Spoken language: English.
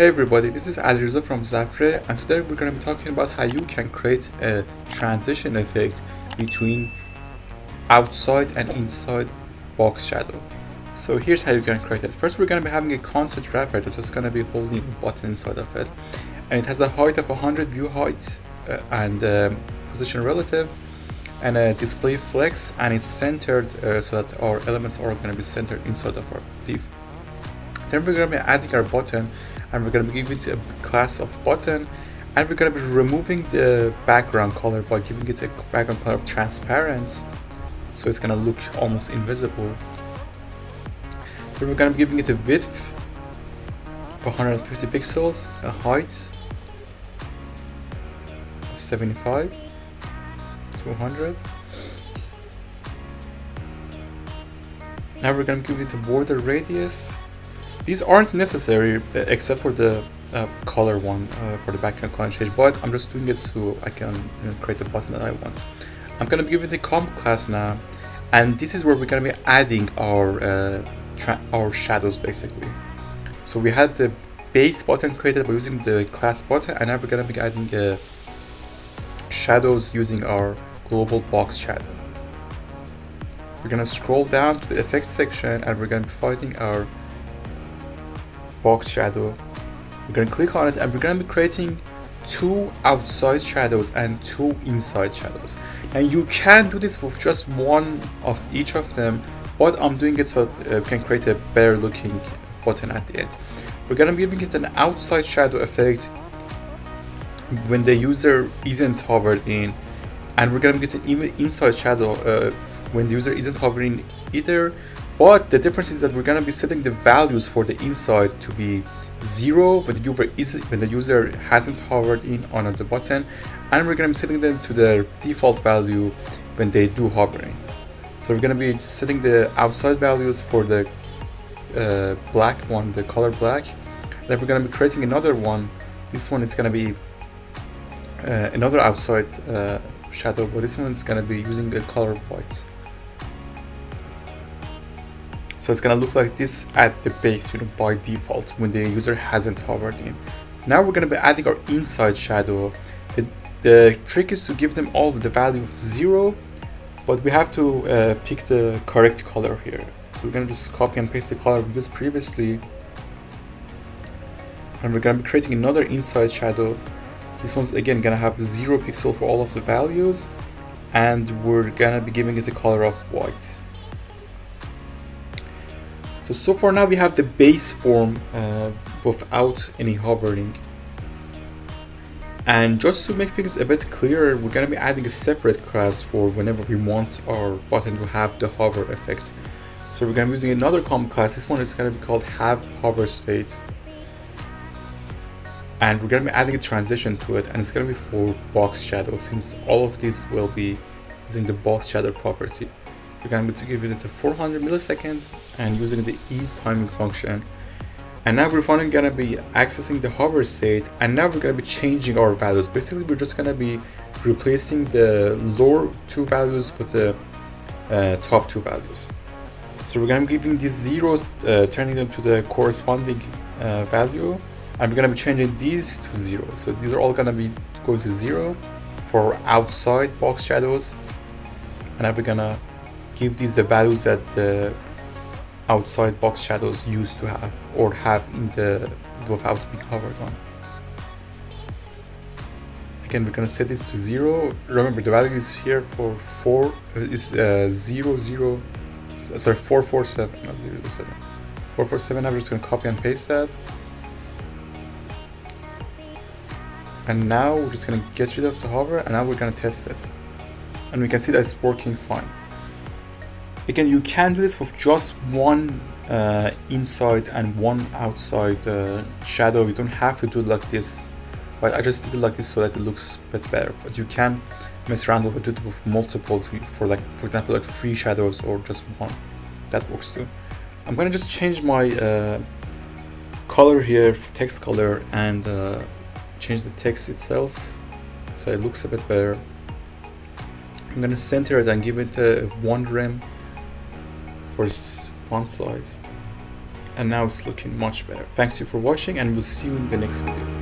Hey everybody, this is Alireza from Zafre, and today we're going to be talking about how you can create a transition effect between outside and inside box shadow. So here's how you can create it. First, we're going to be having a content wrapper that's just going to be holding a button inside of it, and it has a height of 100 view height and position relative and a display flex, and it's centered so that our elements are going to be centered inside of our div. Then we're going to be adding our button, and we're going to be giving it a class of button, and we're going to be removing the background color by giving it a background color of transparent, so it's going to look almost invisible. Then we're going to be giving it a width of 150 pixels, a height of 75 to 100. Now we're going to give it a border radius. These aren't necessary except for the color one for the background color change, but I'm just doing it so I can create the button that I want. I'm going to be giving the comp class now, and this is where we're going to be adding our shadows basically. So we had the base button created by using the class button, and now we're going to be adding shadows using our global box shadow. We're going to scroll down to the effects section, and we're going to be finding our box shadow. We're going to click on it, and we're going to be creating two outside shadows and two inside shadows. And you can do this with just one of each of them, but I'm doing it so that we can create a better looking button at the end. We're going to be giving it an outside shadow effect when the user isn't hovered in, and we're going to get an even inside shadow when the user isn't hovering either. But the difference is that we're going to be setting the values for the inside to be 0 when the user hasn't hovered in on the button, and we're going to be setting them to the default value when they do hovering. So we're going to be setting the outside values for the black one, the color black. Then we're going to be creating another one. This one is going to be another outside shadow, but this one is going to be using the color white. So it's gonna look like this at the base, by default when the user hasn't hovered in. Now we're gonna be adding our inside shadow. The trick is to give them all the value of 0, but we have to pick the correct color here. So we're gonna just copy and paste the color we used previously, and we're gonna be creating another inside shadow. This one's again gonna have 0 pixel for all of the values, and we're gonna be giving it a color of white. So far now we have the base form without any hovering. And just to make things a bit clearer, we're going to be adding a separate class for whenever we want our button to have the hover effect. So we're going to be using another comp class. This one is going to be called have hover state. And we're going to be adding a transition to it, and it's going to be for box shadow, since all of these will be using the box shadow property. We're going to give it a 400 milliseconds and using the ease timing function. And now we're finally going to be accessing the hover state, and now we're going to be changing our values. Basically, we're just going to be replacing the lower two values with the top two values. So we're going to be giving these zeros, turning them to the corresponding value, and we're going to be changing these to 0. So these are all going to be going to 0 for outside box shadows, and now we're going to give these the values that the outside box shadows used to have or have in the without being hovered on. Again, we're gonna set this to 0. Remember, the value is here for 447, not 0, 447. I'm just gonna copy and paste that. And now we're just gonna get rid of the hover, and now we're gonna test it. And we can see that it's working fine. Again, you can do this with just one inside and one outside shadow. You don't have to do it like this, but I just did it like this so that it looks a bit better. But you can mess around with it with multiples for example, like 3 shadows or just one. That works too. I'm gonna just change my color here for text color and change the text itself so it looks a bit better. I'm gonna center it and give it a 1 rem for its font size. and now it's looking much better. Thanks you for watching, and we'll see you in the next video.